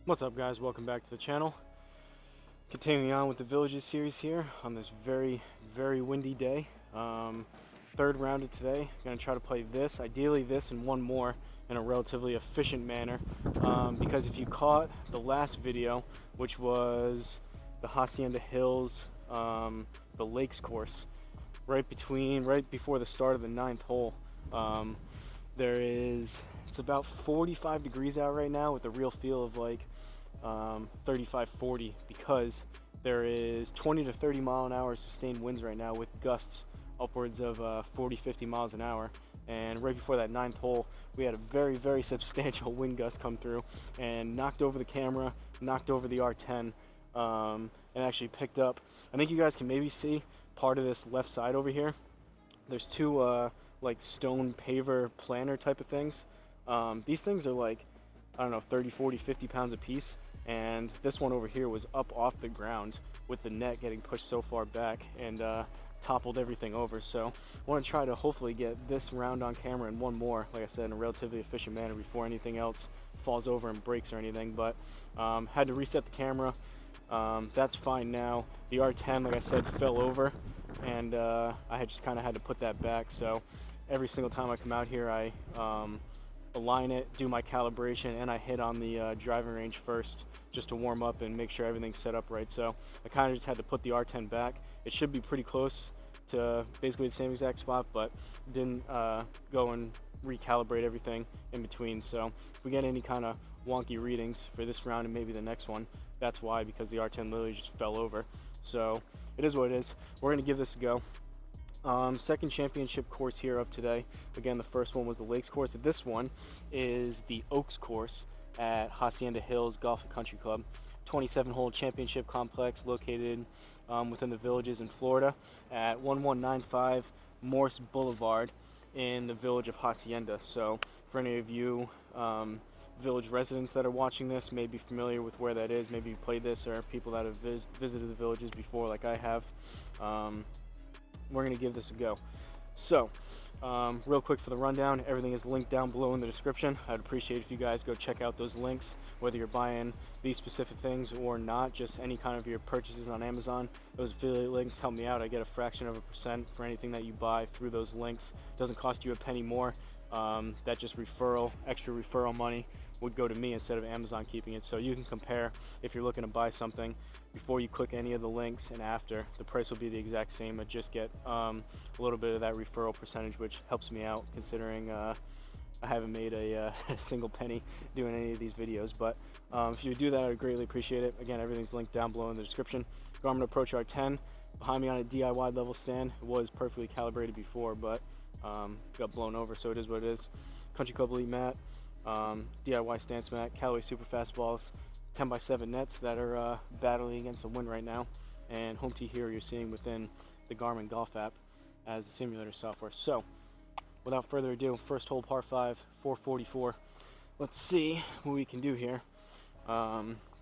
What's up, guys? Welcome back to the channel. Continuing on with the Villages series here on this very windy day. Third round of today. Gonna try to play this, ideally this and one more in a relatively efficient manner, because if you caught the last video, which was the Hacienda Hills, the Lakes course, right before the start of the 9th hole, it's about 45 degrees out right now with a real feel of like 35-40, because there is 20 to 30 mile an hour sustained winds right now with gusts upwards of 40-50 miles an hour. And right before that 9th hole, we had a very substantial wind gust come through and knocked over the camera, knocked over the R10, and actually picked up, I think you guys can maybe see part of this left side over here. There's two like stone paver planter type of things. These things are like, I don't know, 30, 40, 50 pounds a piece, and this one over here was up off the ground with the net getting pushed so far back and toppled everything over. So I want to try to hopefully get this round on camera and one more, like I said, in a relatively efficient manner before anything else falls over and breaks or anything. But had to reset the camera. That's fine now. The R10, like I said, fell over, and I had just kind of had to put that back. So every single time I come out here, I align it, do my calibration, and I hit on the driving range first just to warm up and make sure everything's set up right. So I kind of just had to put the R10 back. It should be pretty close to basically the same exact spot, but didn't go and recalibrate everything in between. So if we get any kind of wonky readings for this round and maybe the next one, that's why, because the R10 literally just fell over. So it is what it is. We're going to give this a go. Second championship course here of today. Again, the first one was the Lakes course. This one is the Oaks course at Hacienda Hills Golf and Country Club. 27-hole championship complex located within the Villages in Florida at 1195 Morse Boulevard in the village of Hacienda. So for any of you village residents that are watching this, may be familiar with where that is. Maybe you played this, or people that have visited the Villages before like I have. We're going to give this a go. So, real quick for the rundown, everything is linked down below in the description. I'd appreciate if you guys go check out those links, whether you're buying these specific things or not, just any kind of your purchases on Amazon. Those affiliate links help me out. I get a fraction of a percent for anything that you buy through those links. It doesn't cost you a penny more. That just extra referral money would go to me instead of Amazon keeping it. So you can compare if you're looking to buy something before you click any of the links, and after, the price will be the exact same. I just get a little bit of that referral percentage, which helps me out considering I haven't made a single penny doing any of these videos. But if you would do that, I would greatly appreciate it. Again, everything's linked down below in the description. Garmin Approach R10 behind me on a DIY level stand. It was perfectly calibrated before, but got blown over, so it is what it is. Country Club Elite mat, DIY stance mat, Callaway super fast balls, 10x7 nets that are battling against the wind right now, and home tee here you're seeing within the Garmin Golf app as the simulator software. So without further ado, first hole par 5, 444. Let's see what we can do here.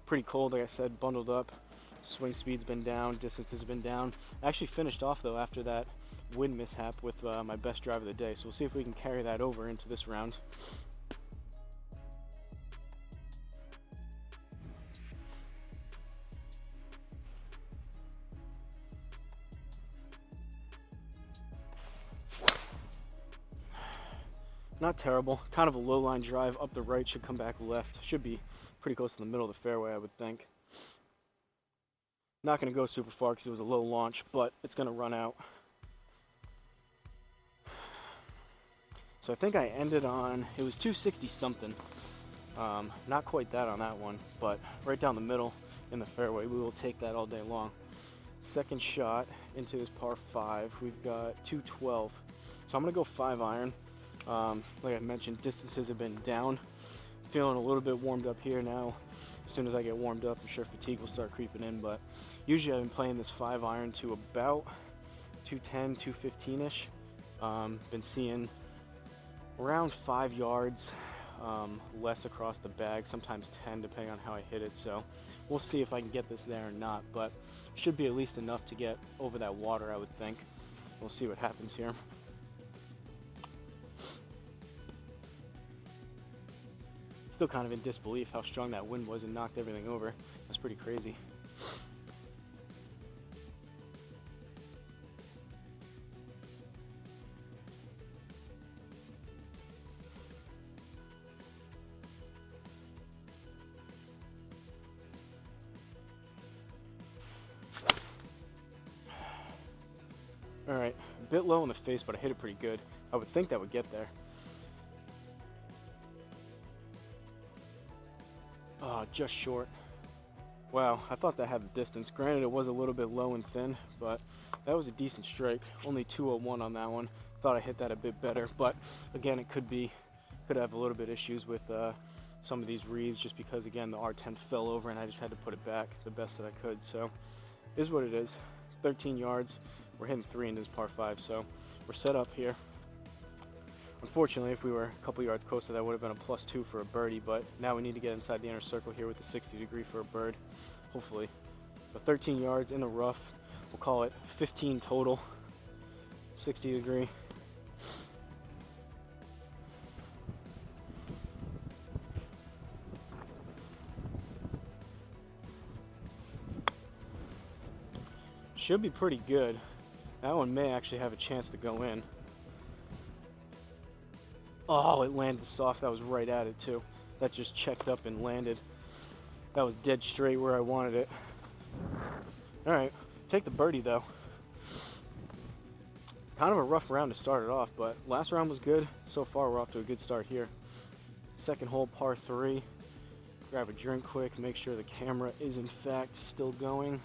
Pretty cold, like I said, bundled up. Swing speed's been down, distances have been down. I actually finished off though after that wind mishap with my best drive of the day, so we'll see if we can carry that over into this round. Not terrible, kind of a low line drive up the right, should come back left, should be pretty close to the middle of the fairway, I would think. Not going to go super far because it was a low launch, but it's going to run out. So I think I ended on, it was 260 something. Not quite that on that one, but right down the middle in the fairway. We will take that all day long. Second shot into this par 5, we've got 212. So I'm going to go 5 iron. Like I mentioned, distances have been down. Feeling a little bit warmed up here now. As soon as I get warmed up, I'm sure fatigue will start creeping in, but usually I've been playing this 5 iron to about 210, 215-ish. Been seeing around 5 yards less across the bag, sometimes 10 depending on how I hit it. So we'll see if I can get this there or not, but should be at least enough to get over that water, I would think. We'll see what happens here. Still kind of in disbelief how strong that wind was and knocked everything over. That's pretty crazy. Alright, a bit low in the face, but I hit it pretty good. I would think that would get there. Oh, just short. Wow, I thought that had the distance. Granted, it was a little bit low and thin, but that was a decent strike. Only 201 on that one. Thought I hit that a bit better, but again, it could have a little bit issues with some of these reeds, just because again the R10 fell over and I just had to put it back the best that I could. So, is what it is. 13 yards. We're hitting 3 into this par 5, so we're set up here. Unfortunately, if we were a couple yards closer, that would have been a +2 for a birdie, but now we need to get inside the inner circle here with the 60 degree for a bird, hopefully. But 13 yards in the rough, we'll call it 15 total, 60 degree. Should be pretty good. That one may actually have a chance to go in. Oh, it landed soft. That was right at it too. That just checked up and landed. That was dead straight where I wanted it. Alright, take the birdie though. Kind of a rough round to start it off, but last round was good. So far we're off to a good start here. Second hole, par 3. Grab a drink quick, make sure the camera is in fact still going.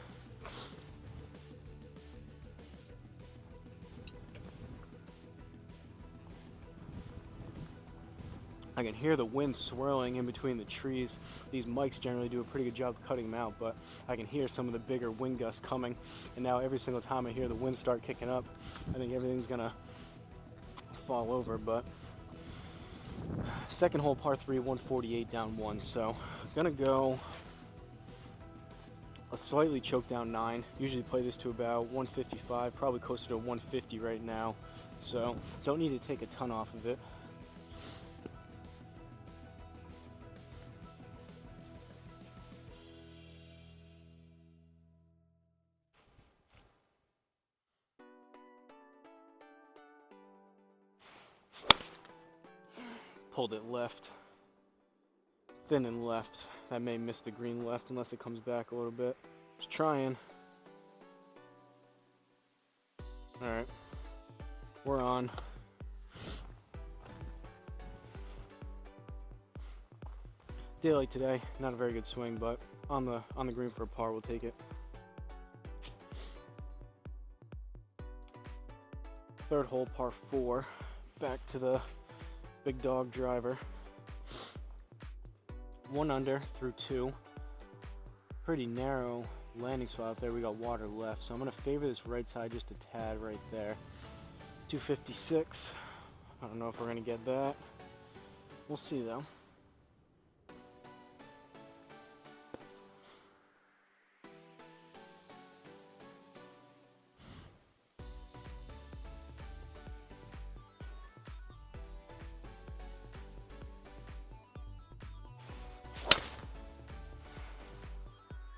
I can hear the wind swirling in between the trees. These mics generally do a pretty good job of cutting them out, but I can hear some of the bigger wind gusts coming. And now every single time I hear the wind start kicking up, I think everything's gonna fall over. But second hole, par 3, 148 down 1. So I'm gonna go a slightly choked down 9. Usually play this to about 155, probably closer to 150 right now. So don't need to take a ton off of it. Pulled it left, thin and left. That may miss the green left unless it comes back a little bit. Just trying. Alright, we're on. Daylight today, not a very good swing, but on the green for a par, we'll take it. Third hole, par 4, back to the big dog driver. 1 under through 2. Pretty narrow landing spot up there. We got water left, so I'm going to favor this right side just a tad right there. 256. I don't know if we're going to get that. We'll see though.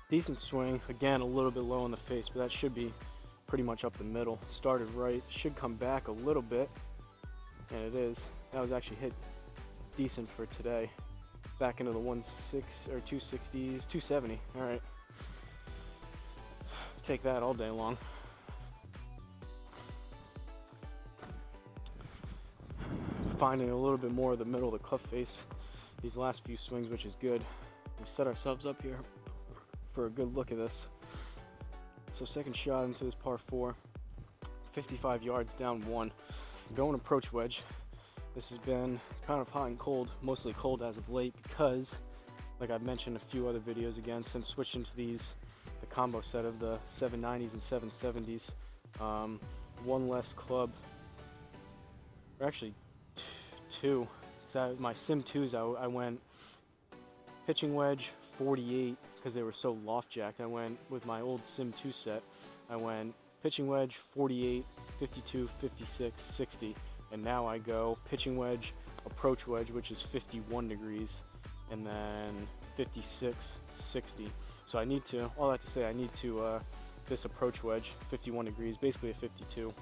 Decent swing, again a little bit low in the face, but that should be pretty much up the middle. Started right, should come back a little bit, and it is. That was actually hit decent for today. Back into the 260s, 270. All right, take that all day long. Finding a little bit more of the middle of the club face these last few swings, which is good. We set ourselves up here for a good look at this. So second shot into this par 4, 55 yards down 1. Going approach wedge. This has been kind of hot and cold, mostly cold as of late, because like I've mentioned in a few other videos, again, since switching to the combo set of the 790s and 770s, one less club, or actually two. So my Sim 2s, I went pitching wedge 48 because they were so loft jacked. I went with my old Sim 2 set. I went pitching wedge 48, 52, 56, 60, and now I go pitching wedge, approach wedge, which is 51 degrees, and then 56, 60. So I need to, all that to say, I need to, this approach wedge, 51 degrees, basically a 52,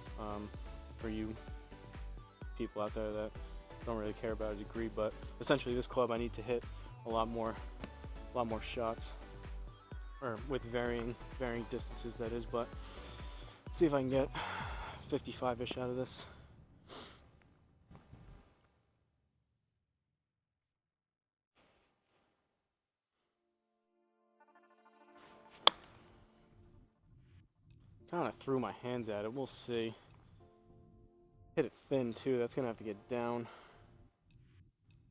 for you people out there that don't really care about a degree, but essentially this club I need to hit a lot more shots, or with varying distances, that is, but see if I can get 55-ish out of this. Kind of threw my hands at it. We'll see. Hit it thin too. That's gonna have to get down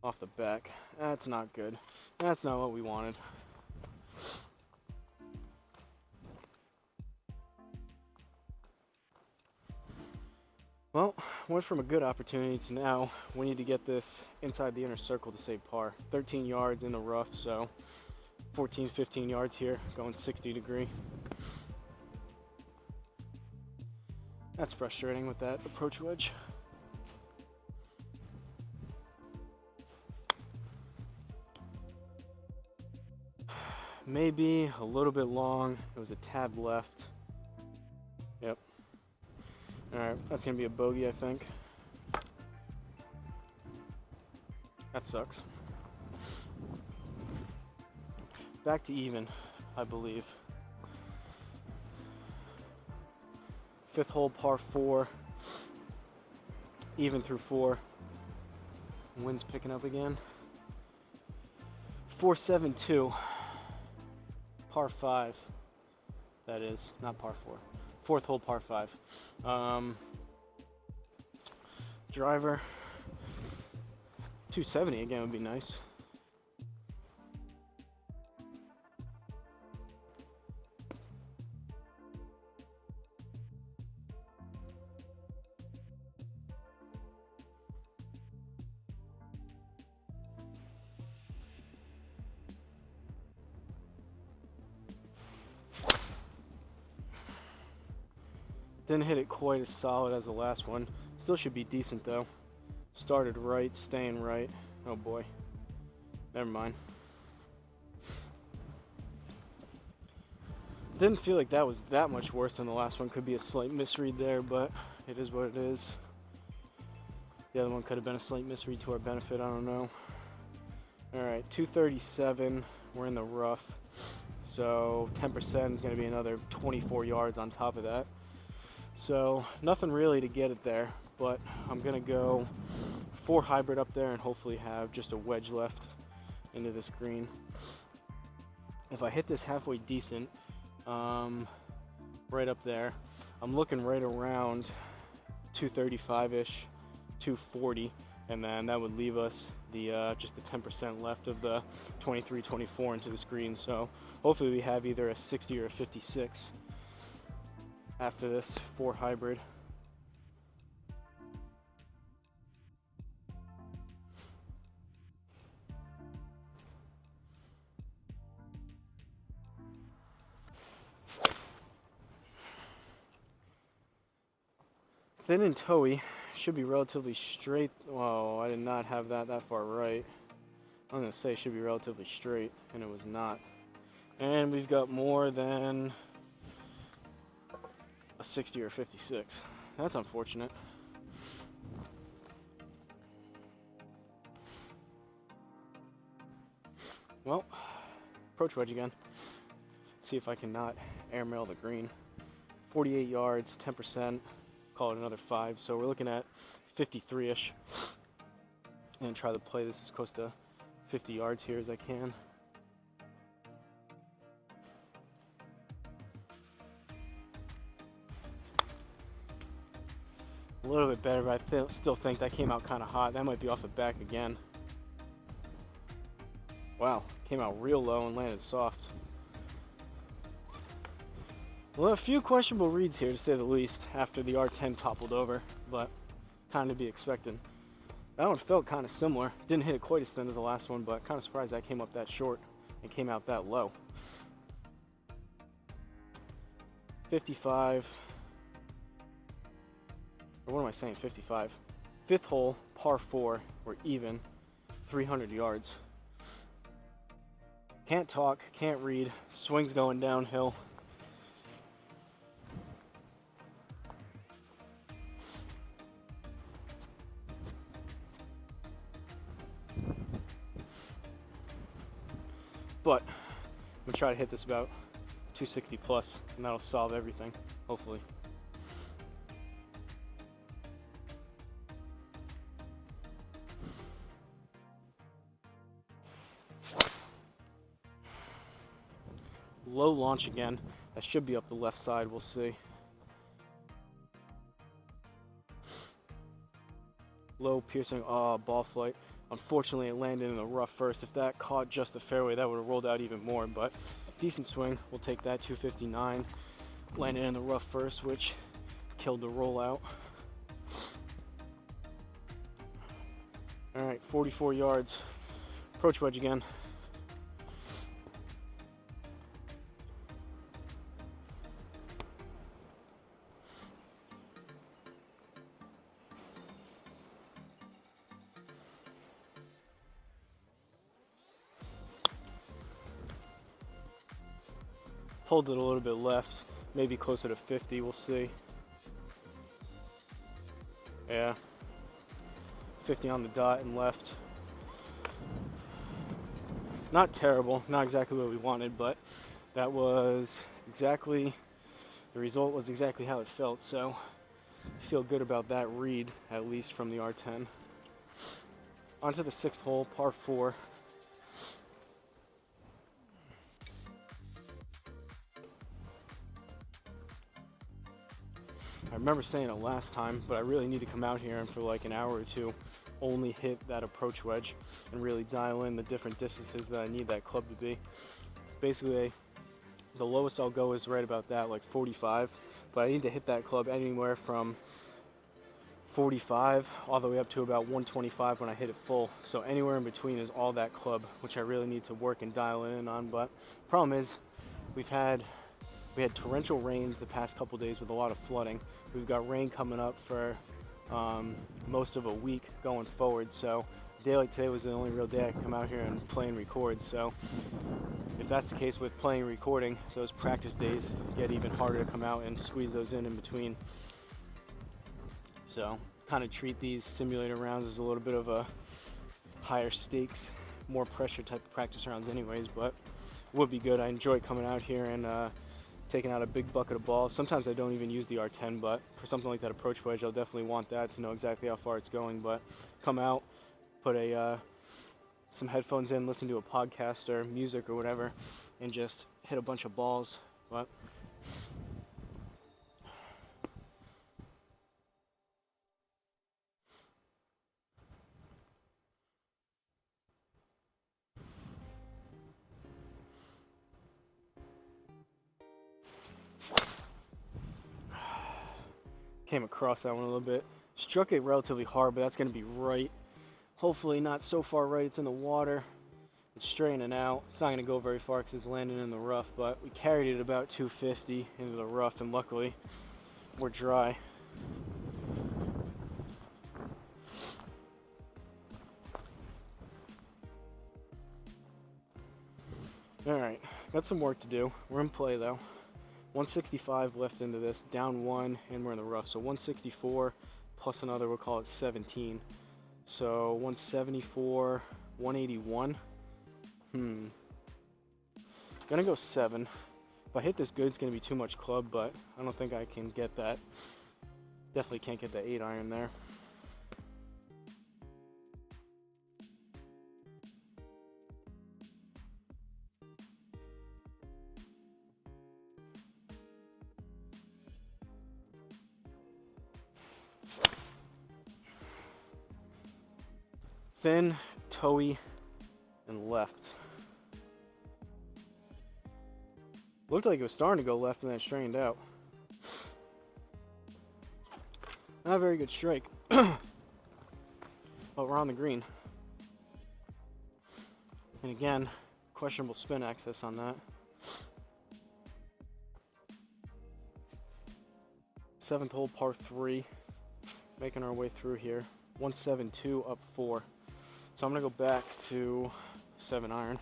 off the back. That's not good. That's not what we wanted. Well, went from a good opportunity to now we need to get this inside the inner circle to save par. 13 yards in the rough, so 14, 15 yards here, going 60 degree. That's frustrating with that approach wedge. Maybe a little bit long. It was a tad left. Yep. Alright, that's gonna be a bogey, I think. That sucks. Back to even, I believe. Fifth hole, par 4. Even through 4. Wind's picking up again. 472. Par 5. That is, not par 4. Fourth hole, par 5. Driver. 270 again would be nice. Didn't hit it quite as solid as the last one. Still should be decent though. Started right, staying right. Oh boy. Never mind. Didn't feel like that was that much worse than the last one. Could be a slight misread there, but it is what it is. The other one could have been a slight misread to our benefit, I don't know. Alright, 237. We're in the rough. So 10% is going to be another 24 yards on top of that. So nothing really to get it there, but I'm gonna go 4 hybrid up there and hopefully have just a wedge left into this green. If I hit this halfway decent, right up there, I'm looking right around 235-ish, 240, and then that would leave us the just the 10% left of the 23-24 into this green. So hopefully we have either a 60 or a 56. After this 4 hybrid. Thin and toey, should be relatively straight. Whoa, I did not have that far right. I'm gonna say should be relatively straight, and it was not. And we've got more than a 60 or 56. That's unfortunate. Well, approach wedge again. See if I can not airmail the green. 48 yards, 10%, call it another 5. So we're looking at 53-ish. And try to play this as close to 50 yards here as I can. A little bit better, but I still think that came out kind of hot. That might be off the back again. Wow, came out real low and landed soft. Well, a few questionable reads here to say the least after the R10 toppled over, but kind of to be expected. That one felt kind of similar. Didn't hit it quite as thin as the last one, but kind of surprised that came up that short and came out that low. 55. Or what am I saying? 55. Fifth hole, par 4. We're even. 300 yards. Can't talk, can't read, swing's going downhill. But I'm gonna try to hit this about 260 plus, and that'll solve everything, hopefully. Low launch again. That should be up the left side, we'll see. Low piercing, ball flight. Unfortunately, it landed in the rough first. If that caught just the fairway, that would have rolled out even more, but decent swing. We'll take that. 259. Landed in the rough first, which killed the rollout. All right, 44 yards. Approach wedge again. Pulled it a little bit left, maybe closer to 50, we'll see. Yeah, 50 on the dot and left. Not terrible, not exactly what we wanted, but that was exactly, the result was exactly how it felt, so I feel good about that read, at least from the R10. Onto the 6th hole, par 4. I remember saying it last time, but I really need to come out here and for like an hour or two only hit that approach wedge and really dial in the different distances that I need that club to be. Basically, the lowest I'll go is right about that, like 45, but I need to hit that club anywhere from 45 all the way up to about 125 when I hit it full. So anywhere in between is all that club, which I really need to work and dial in on. But problem is, we had torrential rains the past couple days with a lot of flooding. We've got rain coming up for most of a week going forward, so a day like today was the only real day I could come out here and play and record. So if that's the case with playing and recording, those practice days get even harder to come out and squeeze those in between. So kind of treat these simulator rounds as a little bit of a higher stakes, more pressure type of practice rounds anyways, but would be good. I enjoy coming out here and taking out a big bucket of balls. Sometimes I don't even use the R10, but for something like that approach wedge, I'll definitely want that to know exactly how far it's going. But come out, put some headphones in, listen to a podcast or music or whatever, and just hit a bunch of balls. But came across that one a little bit. Struck it relatively hard, but that's going to be right. Hopefully not so far right it's in the water. It's straightening out. It's not going to go very far because it's landing in the rough, but we carried it about 250 into the rough, and luckily we're dry. Alright, got some work to do. We're in play though. 165 left into this, down 1, and we're in the rough. So 164 plus another, we'll call it 17. So 174, 181. Gonna go 7. If I hit this good, it's gonna be too much club, but I don't think I can get that. Definitely can't get that 8 iron there. Thin, toey, and left. Looked like it was starting to go left and then it straightened out. Not a very good strike. But we're on the green. And again, questionable spin access on that. 7th hole, par 3. Making our way through here. 172 up 4. So I'm gonna go back to 7 iron.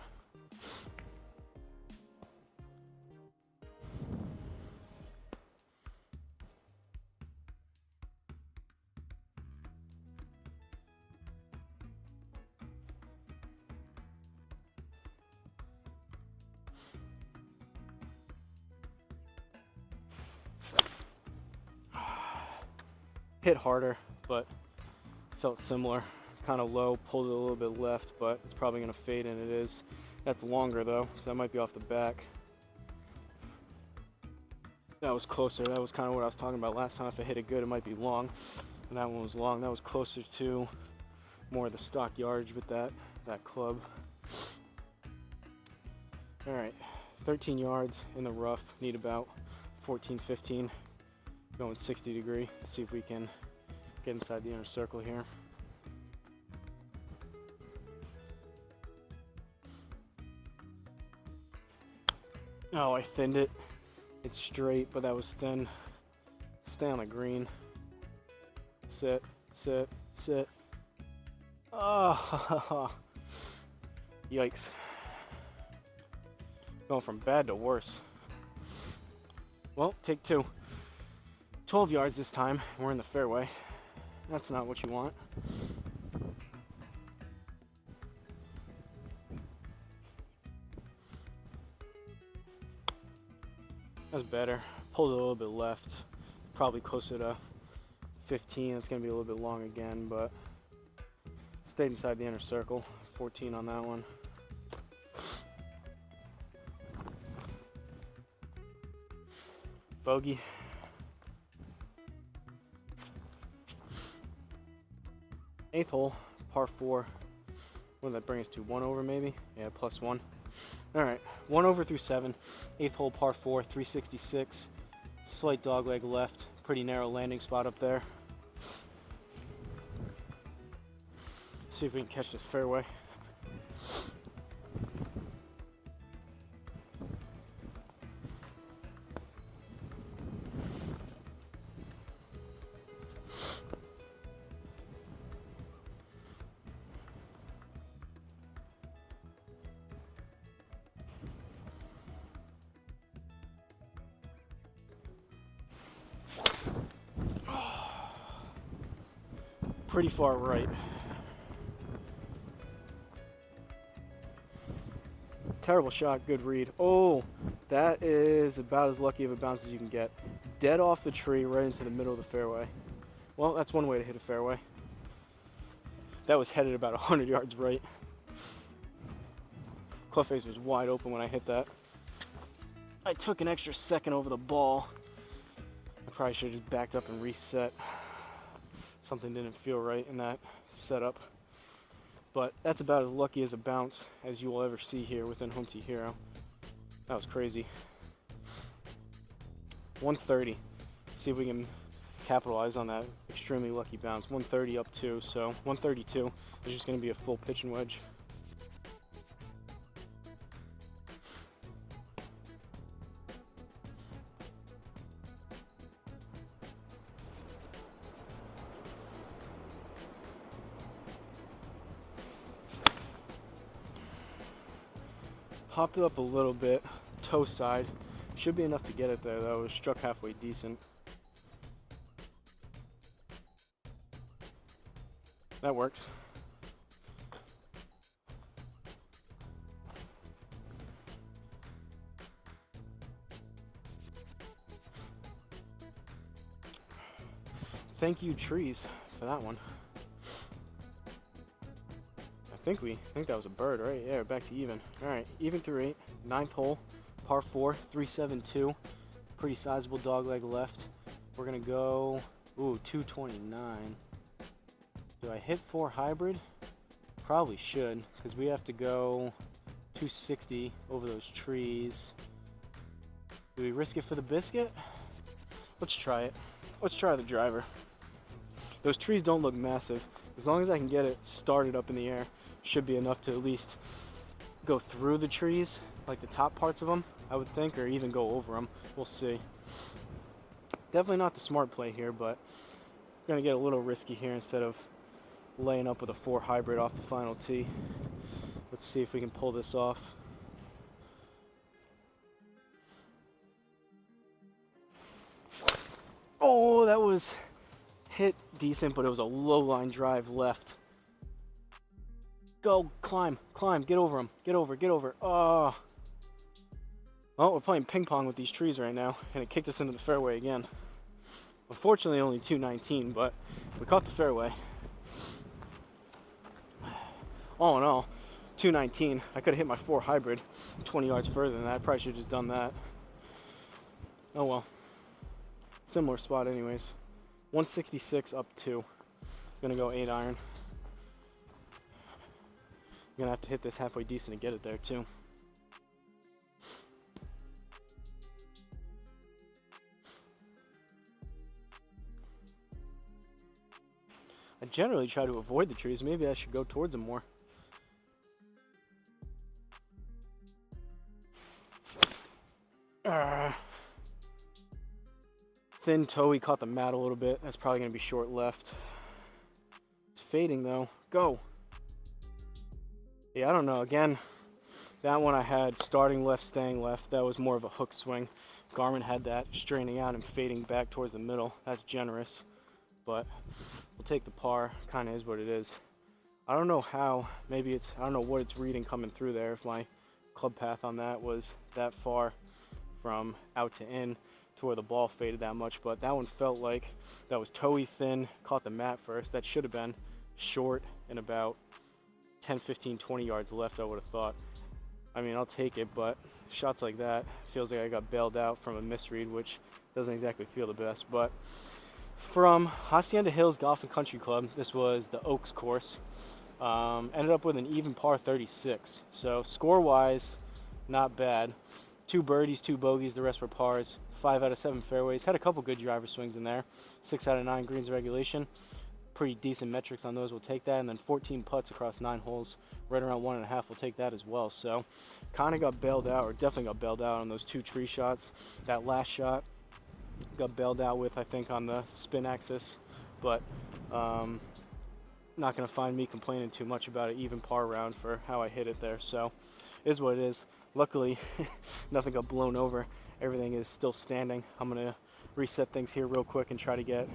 Hit harder, but felt similar. Kind of low, pulled it a little bit left, but it's probably going to fade, and it is. That's longer though, so that might be off the back. That was closer. That was kind of what I was talking about last time. If I hit it good, it might be long. And that one was long. That was closer to more of the stock yardage with that club. All right, 13 yards in the rough. Need about 14, 15. Going 60 degree. Let's see if we can get inside the inner circle here. Oh, I thinned it. It's straight, but that was thin. Stay on the green. Sit, sit, sit. Oh, yikes. Going from bad to worse. Well, take two. 12 yards this time. We're in the fairway. That's not what you want. That's better. Pulled it a little bit left. Probably closer to 15. It's going to be a little bit long again, but stayed inside the inner circle. 14 on that one. Bogey. Eighth hole, par 4. What did that bring us to? 1 over maybe? Yeah, plus 1. All right, 1 over through 7. Eighth hole, par 4, 366. Slight dogleg left. Pretty narrow landing spot up there. See if we can catch this fairway. Pretty far right. Terrible shot, good read. Oh, that is about as lucky of a bounce as you can get. Dead off the tree, right into the middle of the fairway. Well, that's one way to hit a fairway. That was headed about 100 yards right. Club face was wide open when I hit that. I took an extra second over the ball. I probably should have just backed up and reset. Something didn't feel right in that setup. But that's about as lucky as a bounce as you will ever see here within Home Tee Hero. That was crazy. 130. See if we can capitalize on that extremely lucky bounce. 130 up 2, so 132 is just going to be a full pitch and wedge. Hopped it up a little bit, toe side. Should be enough to get it there though. It was struck halfway decent. That works. Thank you, trees, for that one. I think that was a bird, right? Yeah, we're back to even. All right, even through 8. 9th hole, par 4, 372. Pretty sizable dogleg left. We're gonna go, 229. Do I hit 4 hybrid? Probably should, because we have to go 260 over those trees. Do we risk it for the biscuit? Let's try it. Let's try the driver. Those trees don't look massive. As long as I can get it started up in the air, should be enough to at least go through the trees, like the top parts of them, I would think, or even go over them. We'll see. Definitely not the smart play here, but I'm gonna get a little risky here instead of laying up with a 4 hybrid off the final tee. Let's see if we can pull this off. Oh, that was hit decent, but it was a low line drive left. Go, climb, climb, get over him, get over. Oh. Well, we're playing ping pong with these trees right now, and it kicked us into the fairway again. Unfortunately, only 219, but we caught the fairway. All in all, 219. I could have hit my 4 hybrid 20 yards further than that. I probably should have just done that. Oh well. Similar spot anyways. 166 up 2. Gonna go 8 iron. Gonna have to hit this halfway decent to get it there too. I generally try to avoid the trees. Maybe I should go towards them more. Thin toe, caught the mat a little bit. That's probably going to be short left. It's fading though. Go! Yeah, I don't know. Again, that one I had starting left, staying left. That was more of a hook swing. Garmin had that straining out and fading back towards the middle. That's generous. But we'll take the par. Kind of is what it is. I don't know how. Maybe it's, I don't know what it's reading coming through there. If my club path on that was that far from out to in to where the ball faded that much, but that one felt like that was toe-y thin, caught the mat first. That should have been short and about 10, 15, 20 yards left, I would have thought. I mean, I'll take it, but shots like that feels like I got bailed out from a misread, which doesn't exactly feel the best. But from Hacienda Hills Golf and Country Club, this was the Oaks course. Ended up with an even par 36. So score-wise, not bad. 2 birdies, 2 bogeys, the rest were pars. 5 out of 7 fairways. Had a couple good driver swings in there. 6 out of 9 greens regulation. Pretty decent metrics on those. We'll take that. And then 14 putts across 9 holes. Right around 1.5. We'll take that as well. So kind of got bailed out, or definitely got bailed out on those 2 tree shots. That last shot got bailed out with, I think, on the spin axis. But not going to find me complaining too much about it. Even par round for how I hit it there. So is what it is. Luckily, nothing got blown over. Everything is still standing. I'm going to reset things here real quick and try to get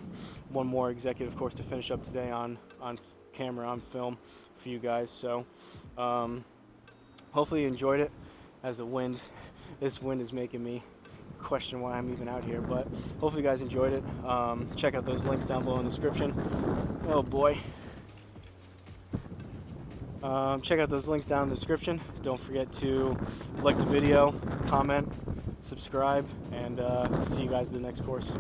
one more executive course to finish up today on camera, on film for you guys. So hopefully you enjoyed it. As the wind, this wind is making me question why I'm even out here, but hopefully you guys enjoyed it. Check out those links down below in the description. Oh boy. Check out those links down in the description. Don't forget to like the video, comment, subscribe, and I'll see you guys in the next course.